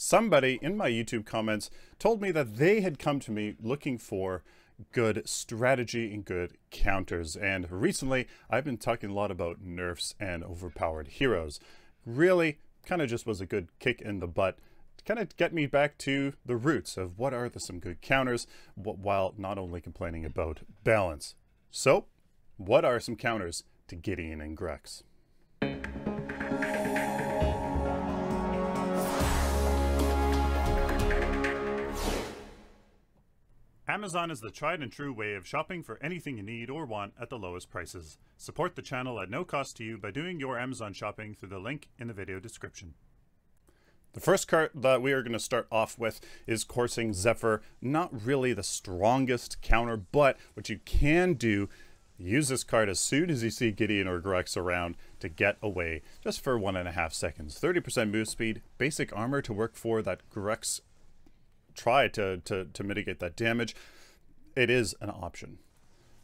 Somebody in my YouTube comments told me that they had come to me looking for good strategy and good counters. And recently, I've been talking a lot about nerfs and overpowered heroes. Really, kind of just was a good kick in the butt to kind of get me back to the roots of what are some good counters, while not only complaining about balance. So, what are some counters to Gideon and Grux? Amazon is the tried and true way of shopping for anything you need or want at the lowest prices. Support the channel at no cost to you by doing your Amazon shopping through the link in the video description. The first card that we are going to start off with is Coursing Zephyr. Not really the strongest counter, but what you can do, use this card as soon as you see Gideon or Grux around to get away, just for 1.5 seconds. 30% move speed, basic armor to work for that Grux try to mitigate that damage. It is an option.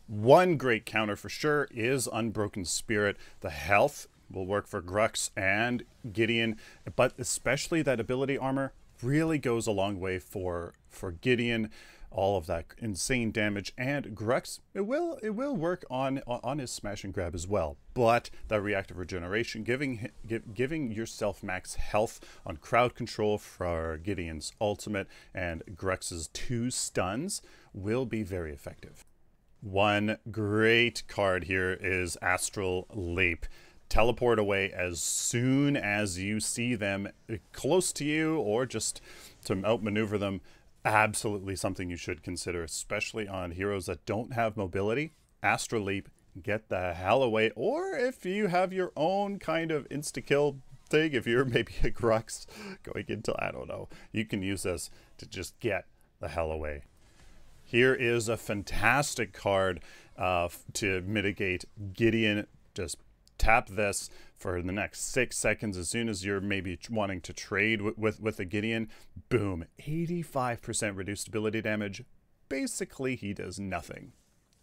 One great counter for sure is Unbroken Spirit. The health will work for Grux and Gideon, but especially that ability armor really goes a long way for Gideon. All of that insane damage, and Grux, it will work on his smash and grab as well. But that reactive regeneration, giving yourself max health on crowd control for Gideon's ultimate and Grux's 2 stuns will be very effective. One great card here is Astral Leap. Teleport away as soon as you see them close to you, or just to outmaneuver them. Absolutely something you should consider, especially on heroes that don't have mobility. Astral Leap, get the hell away. Or if you have your own kind of insta-kill thing, if you're maybe a Grux going into, I don't know, you can use this to just get the hell away. Here is a fantastic card to mitigate Gideon. Just tap this for the next 6 seconds. As soon as you're maybe wanting to trade with a Gideon, boom, 85% reduced ability damage. Basically, he does nothing.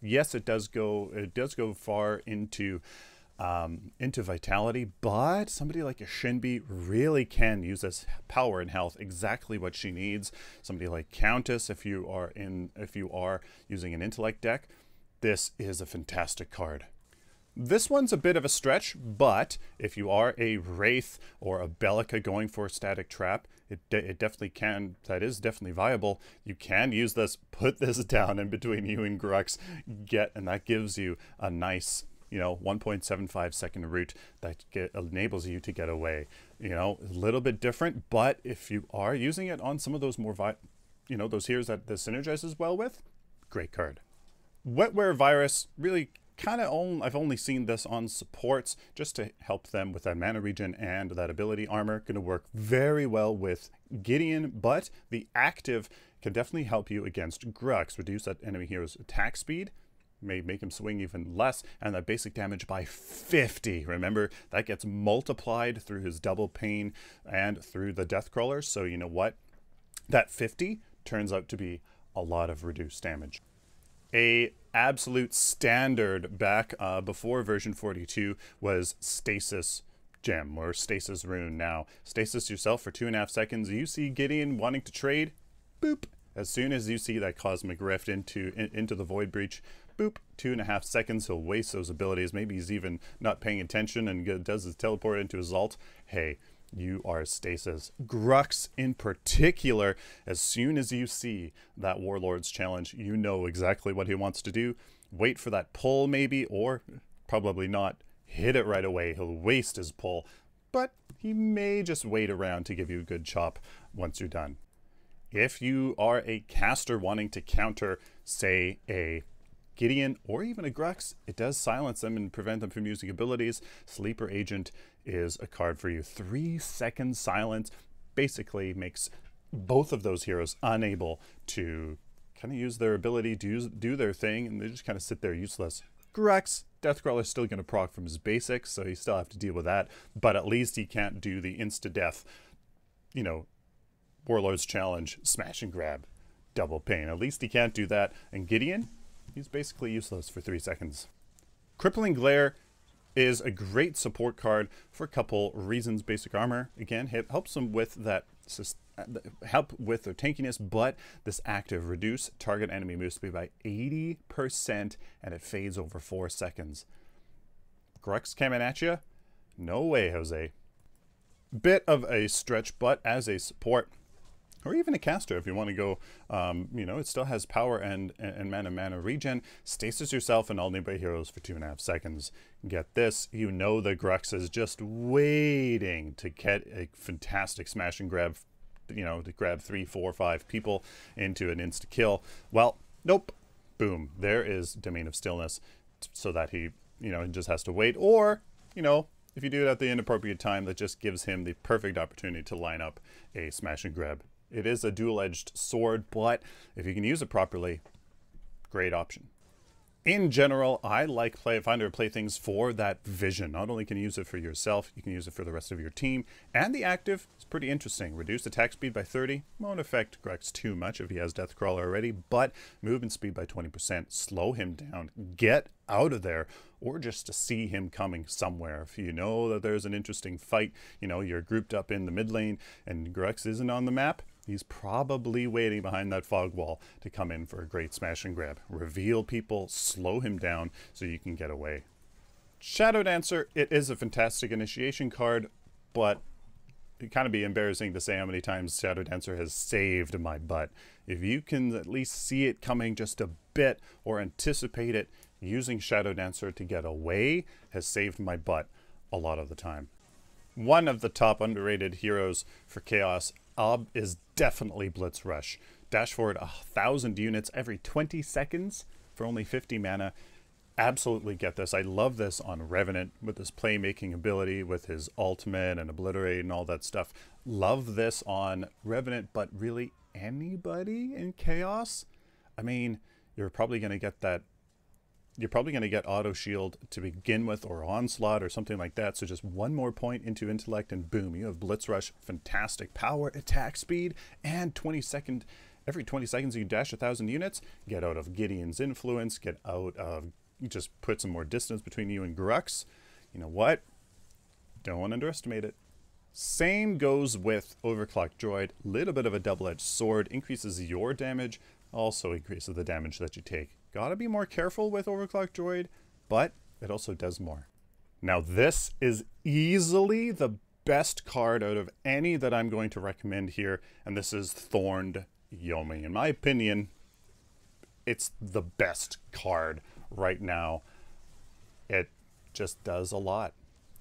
Yes, it does go far into vitality, but somebody like a Shinbi really can use this power and health, exactly what she needs. Somebody like Countess, if you are using an intellect deck, this is a fantastic card. This one's a bit of a stretch, but if you are a Wraith or a Bellica going for a static trap, it definitely can. That is definitely viable. You can use this, put this down in between you and Grux, and that gives you a nice, 1.75 second route that enables you to get away. A little bit different, but if you are using it on some of those more, those heroes that this synergizes well with, great card. Wetware Virus, really I've only seen this on supports just to help them with that mana regen and that ability armor. Going to work very well with Gideon, but the active can definitely help you against Grux. Reduce that enemy hero's attack speed, may make him swing even less, and that basic damage by 50. Remember, that gets multiplied through his double pain and through the death crawler. So you know what? That 50 turns out to be a lot of reduced damage. A absolute standard back before version 42 was Stasis Gem or Stasis Rune. Now, stasis yourself for 2.5 seconds. You see Gideon wanting to trade, boop. As soon as you see that Cosmic Rift into the Void Breach, boop, 2.5 seconds, he'll waste those abilities. Maybe he's even not paying attention and does his teleport into his ult. Hey, you are stasis. Grux in particular, as soon as you see that Warlord's Challenge, you know exactly what he wants to do. Wait for that pull maybe, or probably not. Hit it right away. He'll waste his pull, but he may just wait around to give you a good chop once you're done. If you are a caster wanting to counter, say, a Gideon or even a Grux, it does silence them and prevent them from using abilities. Sleeper Agent is a card for you. 3-second silence basically makes both of those heroes unable to kind of use their ability to do their thing, and they just kind of sit there useless. Grux, Deathcrawler is still going to proc from his basics, so you still have to deal with that, but at least he can't do the insta-death, Warlord's Challenge, smash and grab, double pain. At least he can't do that. And Gideon, he's basically useless for 3 seconds. Crippling Glare, is a great support card for a couple reasons. Basic armor, again, helps them with that help with their tankiness, but this active reduce target enemy move speed by 80% and it fades over 4 seconds. Grux coming at you? No way, Jose. Bit of a stretch, but as a support, or even a caster if you want to go, you know, it still has power and mana regen. Stasis yourself and all nearby heroes for 2.5 seconds. Get this, you know the Grux is just waiting to get a fantastic smash and grab, you know, to grab 3, 4, 5 people into an insta kill. Well, nope. Boom. There is Domain of Stillness, so that he, you know, just has to wait. Or, you know, if you do it at the inappropriate time, that just gives him the perfect opportunity to line up a smash and grab. It is a dual-edged sword, but if you can use it properly, great option. In general, I like Finder Playthings for that vision. Not only can you use it for yourself, you can use it for the rest of your team. And the active is pretty interesting. Reduced attack speed by 30. Won't affect Grux too much if he has Deathcrawler already, but movement speed by 20%. Slow him down. Get out of there, or just to see him coming somewhere. If you know that there's an interesting fight, you know, you're grouped up in the mid lane and Grux isn't on the map, he's probably waiting behind that fog wall to come in for a great smash and grab. Reveal people, slow him down so you can get away. Shadow Dancer, it is a fantastic initiation card, but it'd kind of be embarrassing to say how many times Shadow Dancer has saved my butt. If you can at least see it coming just a bit or anticipate it, using Shadow Dancer to get away has saved my butt a lot of the time. One of the top underrated heroes for Chaos is definitely Blitz Rush. Dash forward 1,000 units every 20 seconds for only 50 mana. Absolutely get this. I love this on Revenant with his playmaking ability, with his ultimate and obliterate and all that stuff. Love this on Revenant, but really anybody in Chaos? I mean, you're probably going to get that. You're probably going to get auto shield to begin with, or onslaught or something like that. So just one more point into intellect and boom, you have Blitz Rush, fantastic power, attack speed, and every 20 seconds you can dash 1,000 units. Get out of Gideon's influence, get out of, just put some more distance between you and Grux. You know what? Don't underestimate it. Same goes with Overclock Droid. Little bit of a double-edged sword, increases your damage, also increases the damage that you take. Gotta be more careful with Overclock Droid, but it also does more. Now this is easily the best card out of any that I'm going to recommend here, and this is Thorned Yomi. In my opinion, it's the best card right now. It just does a lot.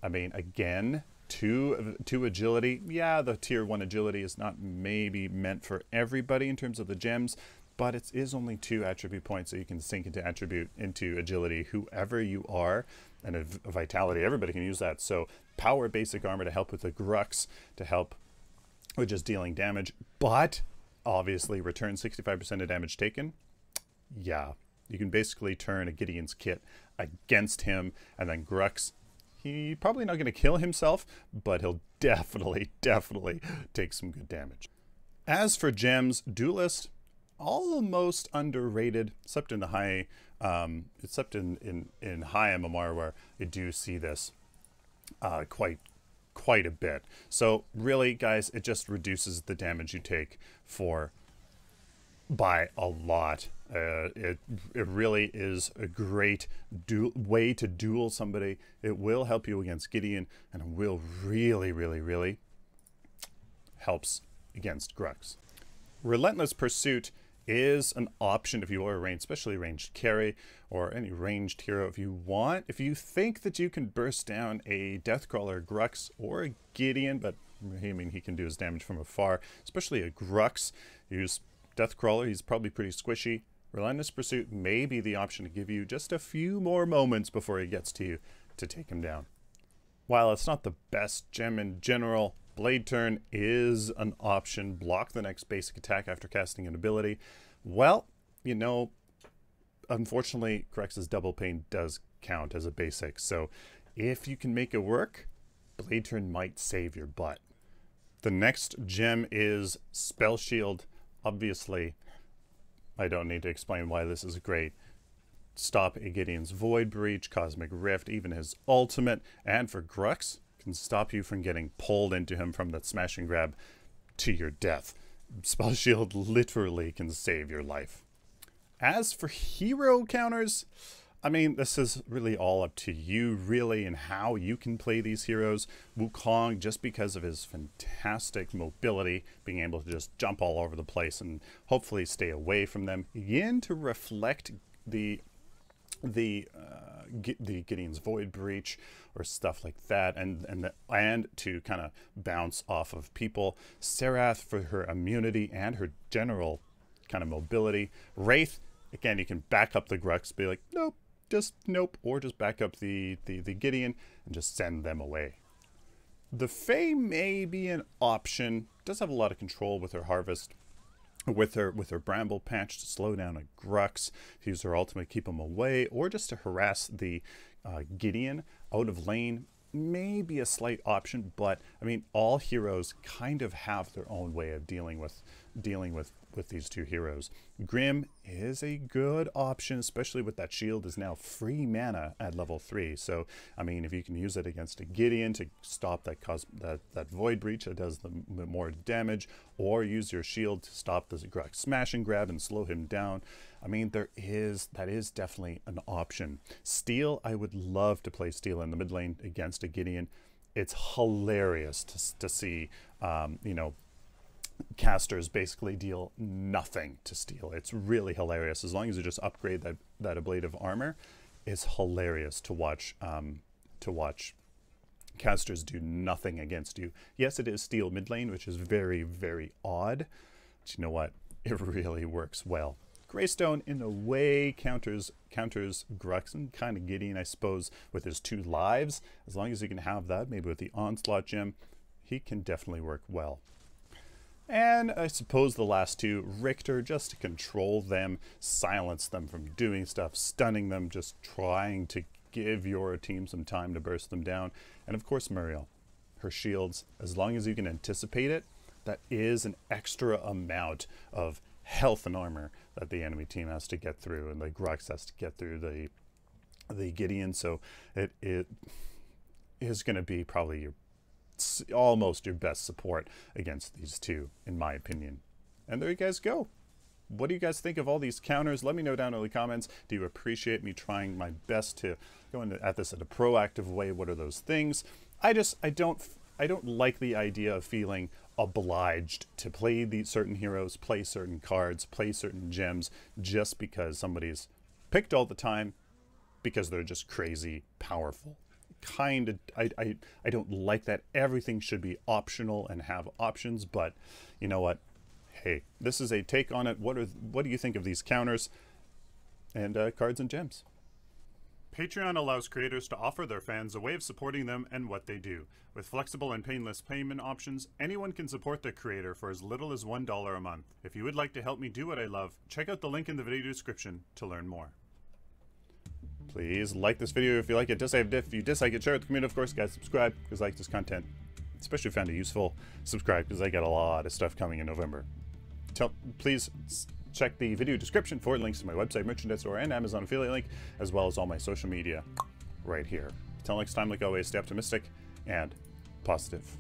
I mean, again, two agility. Yeah, the tier 1 agility is not maybe meant for everybody in terms of the gems, but it is only 2 attribute points, so you can sink into agility, whoever you are, and a vitality. Everybody can use that. So power, basic armor to help with the Grux, to help with just dealing damage, but obviously return 65% of damage taken. Yeah, you can basically turn a Gideon's kit against him, and then Grux, he's probably not going to kill himself, but he'll definitely take some good damage. As for gems, Duelist, almost underrated, except in the high, except in high MMR, where you do see this quite a bit. So really, guys, it just reduces the damage you take by a lot. It really is a great way to duel somebody. It will help you against Gideon, and it will really helps against Grux. Relentless Pursuit is an option if you are a ranged, especially ranged carry or any ranged hero. If you think that you can burst down a Deathcrawler, Grux, or a Gideon, but I mean, he can do his damage from afar, especially a Grux. Use Deathcrawler, he's probably pretty squishy. Relentless Pursuit may be the option to give you just a few more moments before he gets to you to take him down. While it's not the best gem in general, Blade Turn is an option. Block the next basic attack after casting an ability. Well, you know, unfortunately, Grux's Double Pain does count as a basic. So if you can make it work, Blade Turn might save your butt. The next gem is Spell Shield. Obviously, I don't need to explain why this is great. stop a Gideon's Void Breach, Cosmic Rift, even his ultimate, and for Grux, can stop you from getting pulled into him from that smash and grab to your death. Spell Shield literally can save your life. As for hero counters, I mean, this is really all up to you, really, and how you can play these heroes. Wukong, just because of his fantastic mobility, being able to just jump all over the place and hopefully stay away from them, begin to reflect the Gideon's Void Breach or stuff like that, and to kind of bounce off of people. Serath for her immunity and her general kind of mobility. Wraith, again, you can back up the Grux, be like, nope, just nope, or just back up the Gideon and just send them away. The Fae may be an option. Does have a lot of control with her harvest, with her Bramble Patch to slow down a Grux, to use her ultimate, keep him away, or just to harass the Gideon out of lane. May be a slight option, but I mean, all heroes kind of have their own way of dealing with these two heroes. Grim is a good option, especially with that shield is now free mana at level 3. So I mean, if you can use it against a Gideon to stop that Void Breach that does the more damage, or use your shield to stop the Grux smash and grab and slow him down, I mean, that is definitely an option. Steel, I would love to play Steel in the mid lane against a Gideon. It's hilarious to see, you know, casters basically deal nothing to Steel. It's really hilarious. As long as you just upgrade that ablative armor, it's hilarious to watch casters do nothing against you. Yes, it is Steel mid lane, which is very, very odd, but you know what? It really works well. Greystone, in a way, counters Grux and kind of Gideon, I suppose, with his 2 lives. As long as you can have that, maybe with the Onslaught Gem, he can definitely work well. And I suppose the last 2, Richter, just to control them, silence them from doing stuff, stunning them, just trying to give your team some time to burst them down. And of course, Muriel, her shields, as long as you can anticipate it, that is an extra amount of health and armor that the enemy team has to get through, and the Grux has to get through the Gideon. So it is going to be probably almost your best support against these two, in my opinion. And there you guys go. What do you guys think of all these counters? Let me know down in the comments. Do you appreciate me trying my best to go at this in a proactive way? What are those things? I don't like the idea of feeling obliged to play these certain heroes, play certain cards, play certain gems just because somebody's picked all the time because they're just crazy powerful. I don't like that. Everything should be optional and have options, but you know what? Hey, this is a take on it. What do you think of these counters and cards and gems? Patreon allows creators to offer their fans a way of supporting them and what they do. With flexible and painless payment options, anyone can support their creator for as little as $1 a month. If you would like to help me do what I love, check out the link in the video description to learn more. Please like this video if you like it. If you dislike it, share it with the community. Of course, guys, subscribe because I like this content, especially if you found it useful. Subscribe because I got a lot of stuff coming in November. Please check the video description for links to my website, merchandise store, and Amazon affiliate link, as well as all my social media right here. Until next time, like always, stay optimistic and positive.